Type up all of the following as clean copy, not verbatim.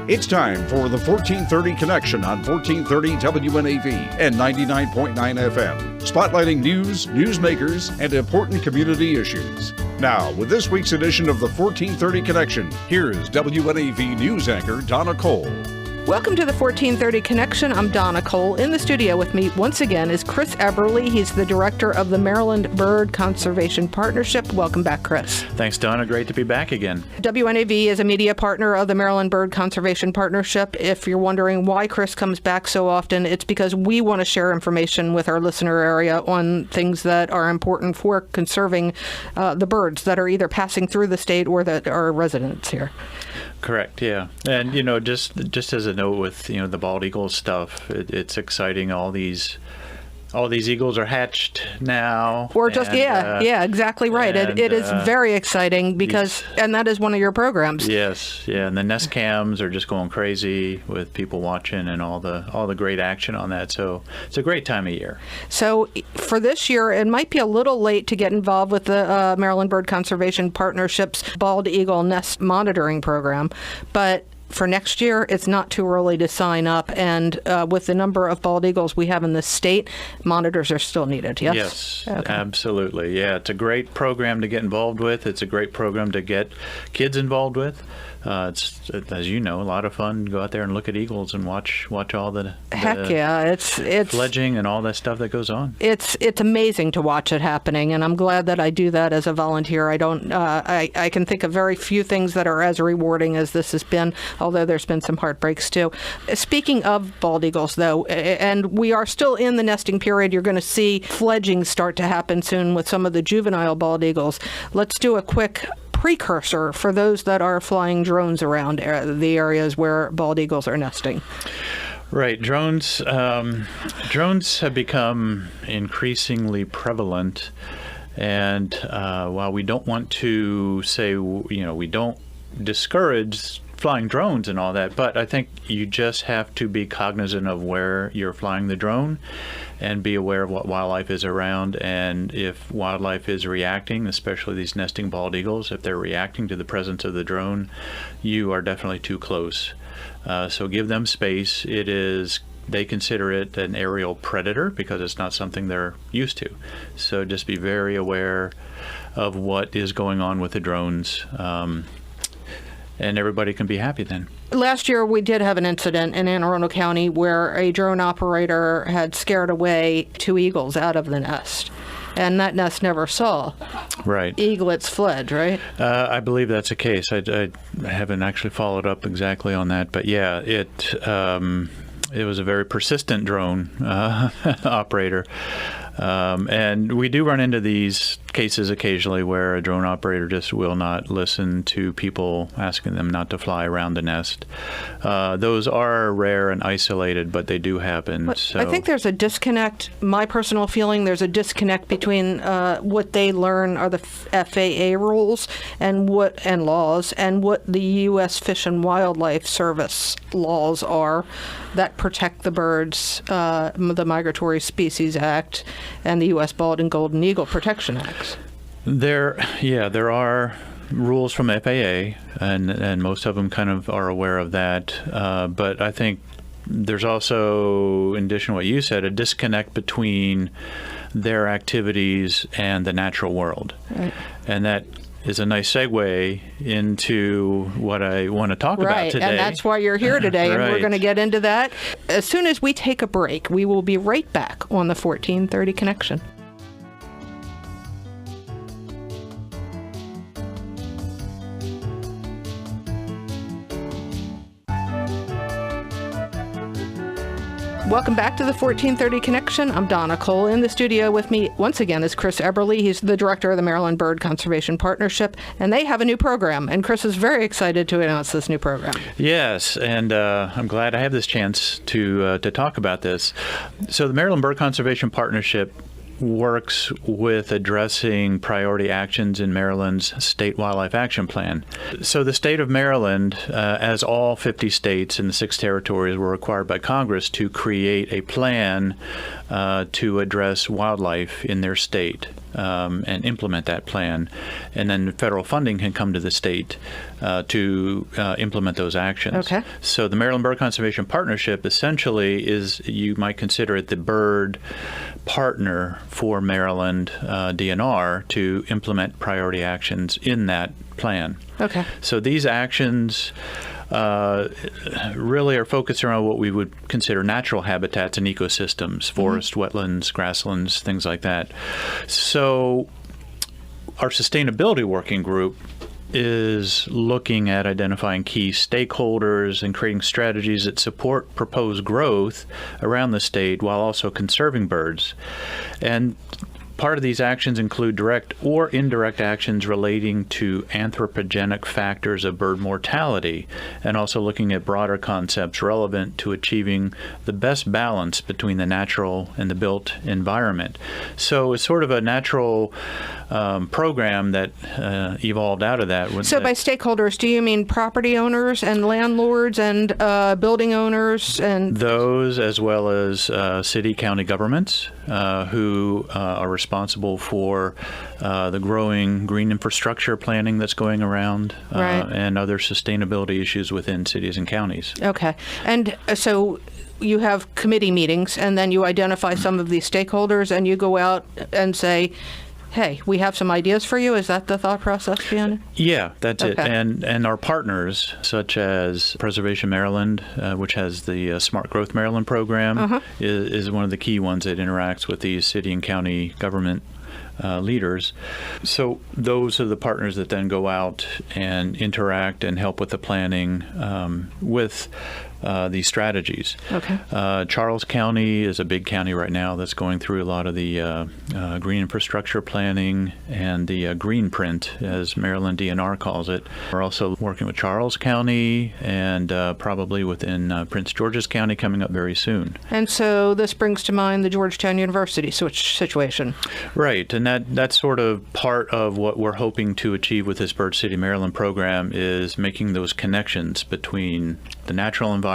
It's time for the 1430 Connection on 1430 WNAV and 99.9 FM, spotlighting news, newsmakers, and important community issues. Now, with this week's edition of the 1430 Connection, here is WNAV news anchor Donna Kohl. Welcome to the 1430 Connection. I'm Donna Kohl. In the studio with me once again is Chris Eberly. He's the director of the Maryland Bird Conservation Partnership. Welcome back, Chris. Thanks, Donna. Great to be back again. WNAV is a media partner of the Maryland Bird Conservation Partnership. If you're wondering why Chris comes back so often, it's because we want to share information with our listener area on things that are important for conserving the birds that are either passing through the state or that are residents here. Correct, yeah. And, just as a note with, the bald eagle stuff, it's exciting. All these eagles are hatched now. Or just, exactly right. It is very exciting because, and that is one of your programs. Yes, yeah. And the nest cams are just going crazy with people watching and all the great action on that. So it's a great time of year. So for this year, it might be a little late to get involved with the Maryland Bird Conservation Partnership's Bald Eagle Nest Monitoring Program, but for next year, it's not too early to sign up. And with the number of bald eagles we have in the state, monitors are still needed, yes? Yes, okay. Absolutely. Yeah, it's a great program to get involved with. It's a great program to get kids involved with. It's, as you know, a lot of fun. Go out there and look at eagles and watch all the it's fledging and all that stuff that goes on. It's amazing to watch it happening, and I'm glad that I do that as a volunteer. I can think of very few things that are as rewarding as this has been, although there's been some heartbreaks too. Speaking of bald eagles, though, and we are still in the nesting period, you're going to see fledging start to happen soon with some of the juvenile bald eagles. Let's do a quick precursor for those that are flying drones around the areas where bald eagles are nesting. Right. Drones have become increasingly prevalent. And while we don't want to say, we don't discourage flying drones and all that, but I think you just have to be cognizant of where you're flying the drone and be aware of what wildlife is around. And if wildlife is reacting, especially these nesting bald eagles, if they're reacting to the presence of the drone, you are definitely too close. So give them space. They consider it an aerial predator because it's not something they're used to. So just be very aware of what is going on with the drones. And everybody can be happy then. Last year, we did have an incident in Anne Arundel County where a drone operator had scared away 2 eagles out of the nest. And that nest never saw eaglets fled, right? I believe that's the case. I haven't actually followed up exactly on that. But yeah, it was a very persistent drone operator. And we do run into these cases occasionally where a drone operator just will not listen to people asking them not to fly around the nest. Those are rare and isolated, but they do happen. But I think there's a disconnect. My personal feeling, there's a disconnect between what they learn are the FAA rules and laws and what the U.S. Fish and Wildlife Service laws are that protect the birds, the Migratory Species Act and the U.S. Bald and Golden Eagle Protection Acts. There are rules from FAA, and most of them kind of are aware of that. But I think there's also, in addition to what you said, a disconnect between their activities and the natural world. Right. And that is a nice segue into what I want to talk about today. And that's why you're here today, and we're going to get into that. As soon as we take a break, we will be right back on the 1430 Connection. Welcome back to the 1430 Connection. I'm Donna Kohl. In the studio with me once again is Chris Eberly. He's the director of the Maryland Bird Conservation Partnership, and they have a new program, and Chris is very excited to announce this new program. Yes, and I'm glad I have this chance to talk about this. So the Maryland Bird Conservation Partnership works with addressing priority actions in Maryland's State Wildlife Action Plan. So the state of Maryland, as all 50 states and the 6 territories, were required by Congress to create a plan to address wildlife in their state and implement that plan. And then federal funding can come to the state to implement those actions. Okay. So the Maryland Bird Conservation Partnership essentially is, you might consider it the bird partner for Maryland DNR to implement priority actions in that plan. Okay. So these actions really are focused around what we would consider natural habitats and ecosystems, forest, wetlands, grasslands, things like that. So our sustainability working group is looking at identifying key stakeholders and creating strategies that support proposed growth around the state while also conserving birds. And part of these actions include direct or indirect actions relating to anthropogenic factors of bird mortality, and also looking at broader concepts relevant to achieving the best balance between the natural and the built environment. So it's sort of a natural program that evolved out of that. So by stakeholders, do you mean property owners and landlords and building owners? And those, as well as city, county governments who are responsible for the growing green infrastructure planning that's going around, and other sustainability issues within cities and counties. Okay. And so you have committee meetings, and then you identify some of these stakeholders, and you go out and say, hey, we have some ideas for you. Is that the thought process behind it? Yeah, that's it. Okay. And our partners, such as Preservation Maryland, which has the Smart Growth Maryland program, is one of the key ones that interacts with these city and county government leaders. So those are the partners that then go out and interact and help with the planning with these strategies. Okay. Charles County is a big county right now that's going through a lot of the green infrastructure planning and the green print, as Maryland DNR calls it. We're also working with Charles County and probably within Prince George's County coming up very soon. And so this brings to mind the Georgetown University situation. Right, and that's sort of part of what we're hoping to achieve with this Bird City Maryland program, is making those connections between the natural environment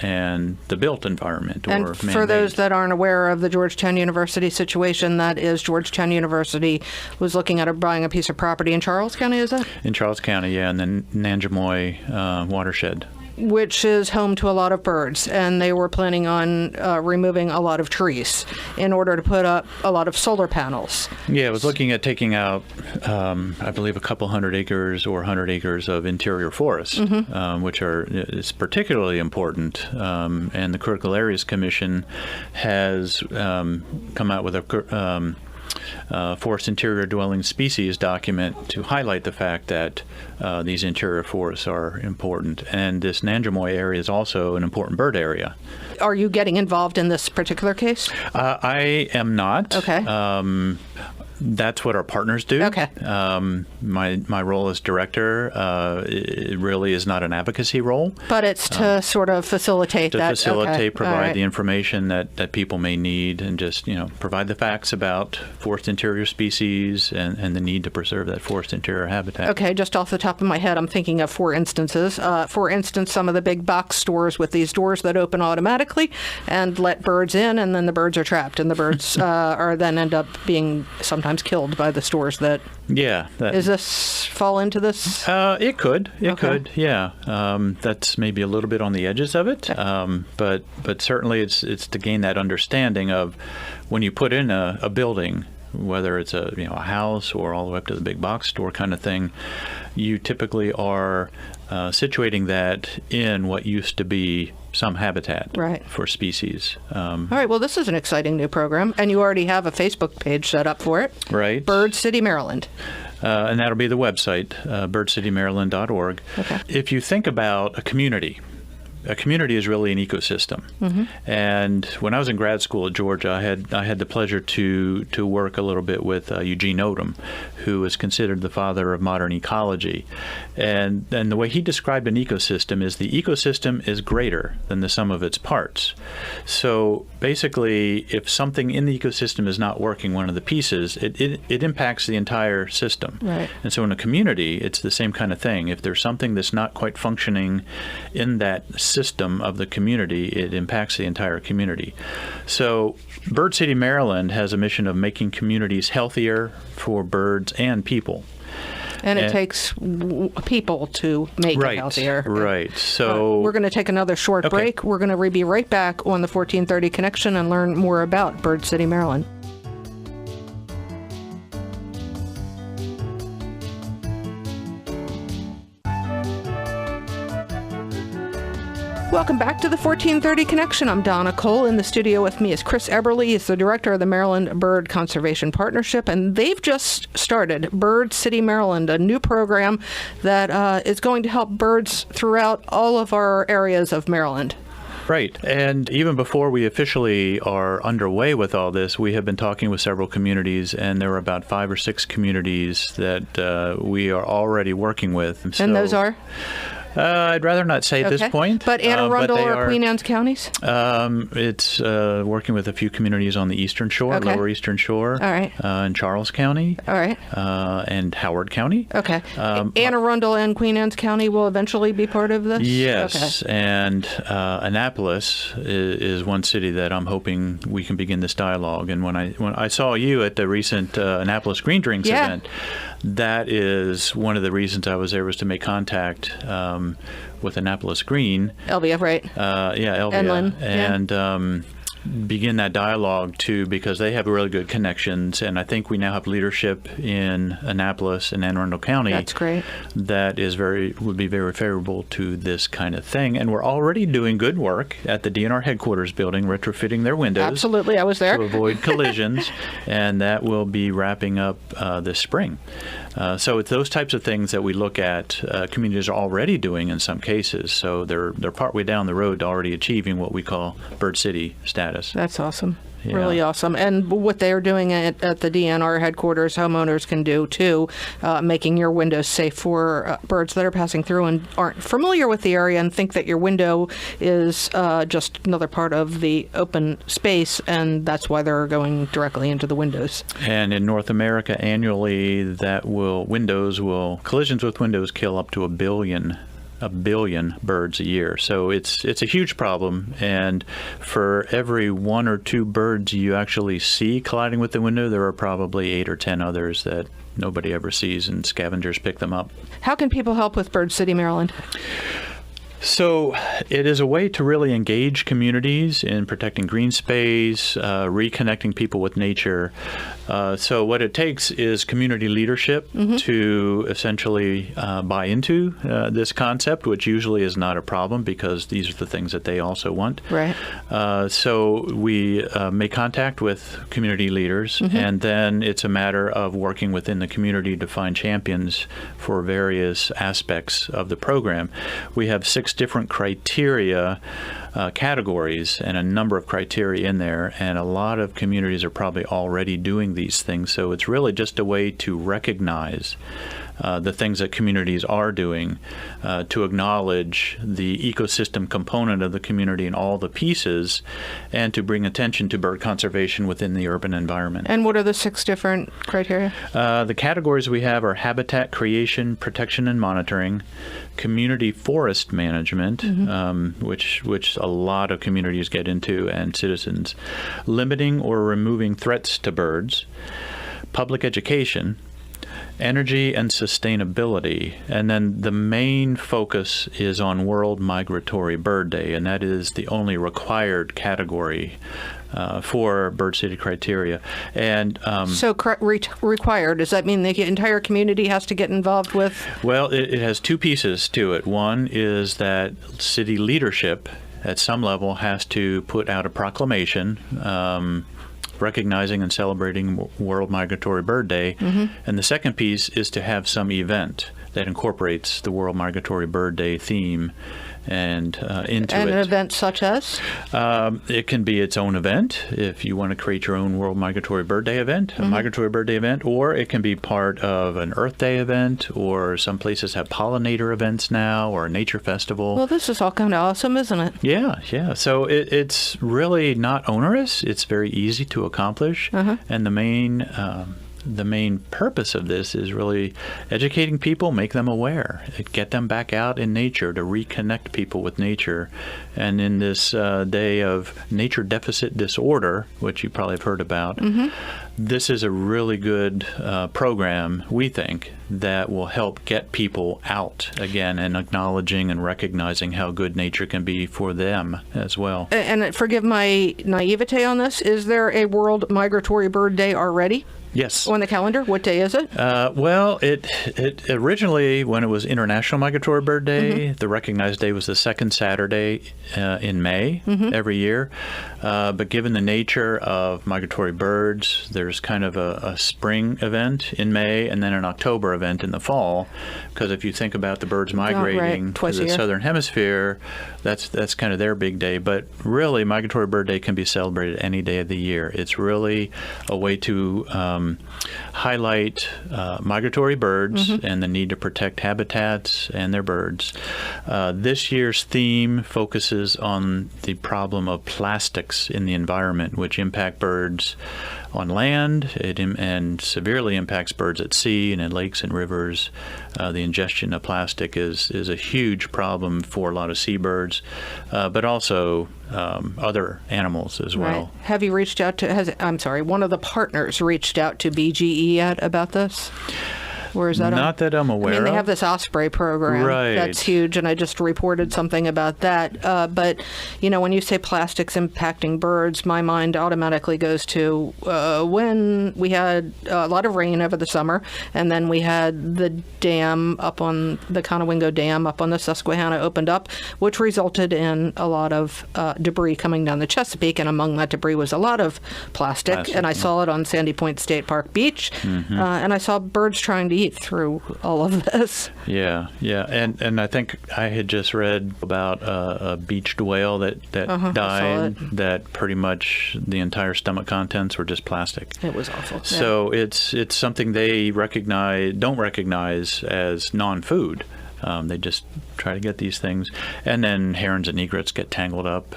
and the built environment, or and man-made. For those that aren't aware of the Georgetown University situation, that is, Georgetown University was looking at buying a piece of property in Charles County, is that? In Charles County, yeah, and then Nanjemoy watershed. Which is home to a lot of birds, and they were planning on removing a lot of trees in order to put up a lot of solar panels. Yeah, I was looking at taking out, I believe, a couple 100 acres or 100 acres of interior forests, which is particularly important. And the Critical Areas Commission has come out with a forest interior dwelling species document to highlight the fact that these interior forests are important. And this Nanjemoy area is also an important bird area. Are you getting involved in this particular case? I am not. Okay. That's what our partners do. Okay. My role as director, it really is not an advocacy role. But it's to sort of facilitate that. Okay. Provide the information that people may need, and just, provide the facts about forest interior species and the need to preserve that forest interior habitat. Okay, just off the top of my head, I'm thinking of four instances. For instance, some of the big box stores with these doors that open automatically and let birds in, and then the birds are trapped, and the birds are then end up being sometimes killed by the stores that... Yeah. Does this fall into this? It could. It could, yeah. That's maybe a little bit on the edges of it, but certainly it's to gain that understanding of when you put in a building, whether it's a house or all the way up to the big box store kind of thing, you typically are situating that in what used to be some habitat for species. All right, well, this is an exciting new program, and you already have a Facebook page set up for it. Right. Bird City Maryland. And that'll be the website, birdcitymaryland.org. Okay. If you think about a community is really an ecosystem. And when I was in grad school at Georgia, I had the pleasure to work a little bit with Eugene Odom, who is considered the father of modern ecology. And the way he described an ecosystem is the ecosystem is greater than the sum of its parts. So basically, if something in the ecosystem is not working, one of the pieces, it impacts the entire system. Right. And so in a community, it's the same kind of thing. If there's something that's not quite functioning in that ecosystem of the community, it impacts the entire community. So Bird City, Maryland has a mission of making communities healthier for birds and people. And it takes people to make it healthier. Right. So we're going to take another short break. We're going to be right back on the 1430 Connection and learn more about Bird City, Maryland. Welcome back to the 1430 Connection. I'm Donna Kohl. In the studio with me is Chris Eberly. He's the director of the Maryland Bird Conservation Partnership, and they've just started Bird City, Maryland, a new program that is going to help birds throughout all of our areas of Maryland. Right. And even before we officially are underway with all this, we have been talking with several communities, and there are about 5 or 6 communities that we are already working with. And those are? I'd rather not say at this point. But Anne Arundel or Queen Anne's counties? It's working with a few communities on the Eastern Shore, Lower Eastern Shore, all right. In Charles County, all right. And Howard County. Okay. Anne Arundel and Queen Anne's County will eventually be part of this? Yes. Okay. And Annapolis is one city that I'm hoping we can begin this dialogue. And when I saw you at the recent Annapolis Green Drinks event, that is one of the reasons I was there, was to make contact with Annapolis Green. Elvia, right? Elvia. Enlin, and begin that dialogue too, because they have really good connections, and I think we now have leadership in Annapolis and Anne Arundel County. That's great. That is would be very favorable to this kind of thing, and we're already doing good work at the DNR headquarters building, retrofitting their windows. Absolutely, I was there. To avoid collisions, and that will be wrapping up this spring. So it's those types of things that we look at. Communities are already doing in some cases, so they're partway down the road to already achieving what we call Bird City status. That's awesome. Yeah. Really awesome. And what they're doing at the DNR headquarters, homeowners can do too, making your windows safe for birds that are passing through and aren't familiar with the area and think that your window is just another part of the open space, and that's why they're going directly into the windows. And in North America annually, collisions with windows kill up to a billion birds a year. So it's a huge problem, and for every 1 or 2 birds you actually see colliding with the window, there are probably 8 or 10 others that nobody ever sees, and scavengers pick them up. How can people help with Bird City, Maryland? So it is a way to really engage communities in protecting green space, reconnecting people with nature. So what it takes is community leadership to essentially buy into this concept, which usually is not a problem because these are the things that they also want. Right. So we make contact with community leaders, and then it's a matter of working within the community to find champions for various aspects of the program. We have 6 different criteria categories and a number of criteria in there, and a lot of communities are probably already doing these things. So it's really just a way to recognize the things that communities are doing, to acknowledge the ecosystem component of the community and all the pieces, and to bring attention to bird conservation within the urban environment. And what are the 6 different criteria? The categories we have are habitat creation, protection and monitoring, community forest management, which a lot of communities get into, and citizens, limiting or removing threats to birds, public education, energy and sustainability, and then the main focus is on World Migratory Bird Day, and that is the only required category for Bird City criteria. And required, does that mean the entire community has to get involved with? Well, it has 2 pieces to it. One is that city leadership at some level has to put out a proclamation recognizing and celebrating World Migratory Bird Day. And the second piece is to have some event that incorporates the World Migratory Bird Day theme and into it. And an event such as? It can be its own event if you want to create your own World Migratory Bird Day event, a Migratory Bird Day event, or it can be part of an Earth Day event, or some places have pollinator events now, or a nature festival. Well, this is all kind of awesome, isn't it? Yeah. So it's really not onerous. It's very easy to accomplish. And the main the main purpose of this is really educating people, make them aware, get them back out in nature, to reconnect people with nature. And in this day of nature deficit disorder, which you probably have heard about, this is a really good program, we think, that will help get people out again and acknowledging and recognizing how good nature can be for them as well. And forgive my naivete on this, is there a World Migratory Bird Day already? Yes. On the calendar? What day is it? Well, it originally, when it was International Migratory Bird Day, the recognized day was the second Saturday in May every year. But given the nature of migratory birds, there's kind of a spring event in May and then an October event in the fall. Because if you think about the birds migrating to the southern hemisphere, that's kind of their big day. But really, Migratory Bird Day can be celebrated any day of the year. It's really a way to highlight migratory birds and the need to protect habitats and their birds. This year's theme focuses on the problem of plastics in the environment, which impact birds on land and severely impacts birds at sea and in lakes and rivers. The ingestion of plastic is a huge problem for a lot of seabirds, but also other animals as well. Right. Have you reached out to, one of the partners reached out to BGE yet about this? Where is that? Not that I'm aware of. They have this Osprey program. Right. That's huge, and I just reported something about that. But, when you say plastics impacting birds, my mind automatically goes to when we had a lot of rain over the summer, and then we had the dam up on the Conowingo Dam up on the Susquehanna opened up, which resulted in a lot of debris coming down the Chesapeake, and among that debris was a lot of plastic. And I saw it on Sandy Point State Park Beach, and I saw birds trying to eat through all of this. Yeah. And I think I had just read about a beached whale that died, that pretty much the entire stomach contents were just plastic. It was awful. So it's something they don't recognize as non-food. They just try to get these things. And then herons and egrets get tangled up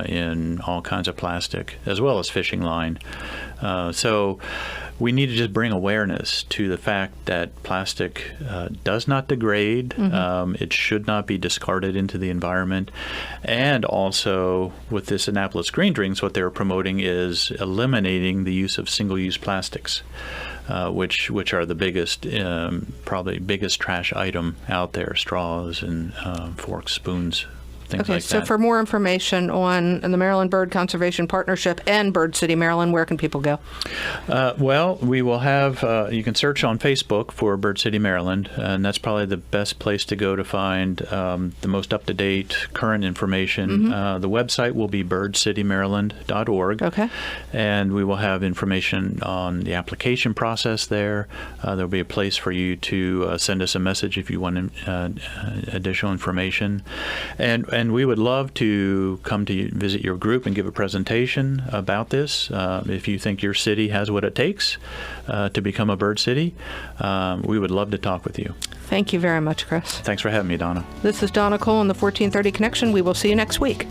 in all kinds of plastic, as well as fishing line. So we need to just bring awareness to the fact that plastic does not degrade. It should not be discarded into the environment. And also, with this Annapolis Green Drinks, what they're promoting is eliminating the use of single-use plastics. Which are the biggest, probably biggest trash item out there, straws and forks, spoons, things like that. So for more information on the Maryland Bird Conservation Partnership and Bird City, Maryland, where can people go? Well, we will have, you can search on Facebook for Bird City, Maryland, and that's probably the best place to go to find the most up-to-date current information. The website will be birdcitymaryland.org. Okay. And we will have information on the application process there. There'll be a place for you to send us a message if you want additional information. And we would love to come to visit your group and give a presentation about this. If you think your city has what it takes to become a bird city, we would love to talk with you. Thank you very much, Chris. Thanks for having me, Donna. This is Donna Kohl on the 1430 Connection. We will see you next week.